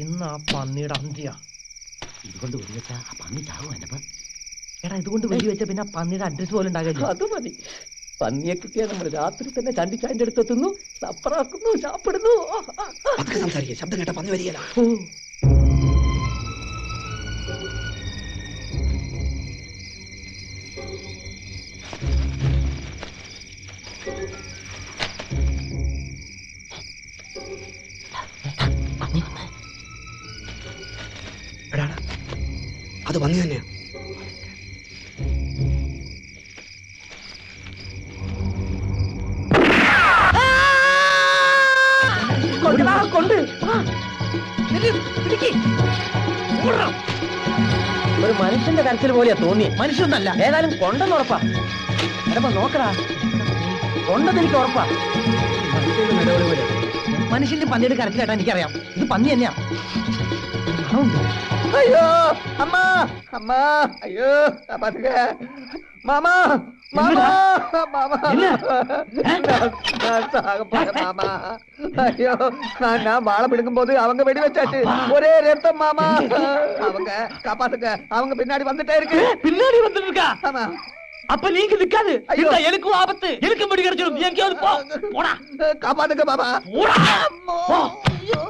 ഇന്ന് ആ പന്നിയുടെ അന്ത്യ. ഇതുകൊണ്ട് വെടിവെച്ചാ ആ പന്നി ചാവും എന്നപ്പ. എടാ ഇതുകൊണ്ട് വെടിവെച്ച പിന്നെ ആ പന്നിയുടെ അഡ്രസ് പോലും ഉണ്ടാകില്ല. അത് മതി. പന്നിയെ കിട്ടിയാൽ നമ്മൾ രാത്രി തന്നെ ചണ്ടിച്ചായന്റെ അടുത്തെത്തുന്നു, സപ്പറാക്കുന്നു, ചാപ്പിടുന്നു. സംസാരിക്കുക, ശബ്ദം കേട്ട പന്നി വരികയില്ല. എടാടാ, അത് പന്നി തന്നെയാ. ഒരു മനുഷ്യന്റെ കരച്ചിൽ പോലെയാ തോന്നി. മനുഷ്യന്നല്ല, ഏതായാലും കൊണ്ടെന്ന് ഉറപ്പാ. എടപ്പ നോക്കടാ, കൊണ്ടെന്ന് എനിക്ക് ഉറപ്പാ. മനുഷ്യന്റെ പന്നിയുടെ കരച്ചിലേട്ടാ എനിക്കറിയാം. ഇത് പന്നി തന്നെയാ. അയ്യോ അമ്മ, അമ്മ, അയ്യോ മാമ, മാമ, മാമ, മാമ. അയ്യോ ഞാൻ വാള പിടുക്കുம்போது அவங்க வெடி வச்சாச்சு. ஒரே ரத்தம் மாமா. அவங்க காப்பாத்துங்க, அவங்க பின்னாடி வந்துட்டே இருக்கு. பின்னாடி வந்துட்டு இருக்கா? ஆமா. அப்ப நீங்க நிக்காது. எனக்கும் ஆபத்து. எனக்கும் வெடி கிடைச்சிடும். எங்கேயாவது போ. போடா. காப்பாத்துங்க மாமா. போடா. ஐயோ.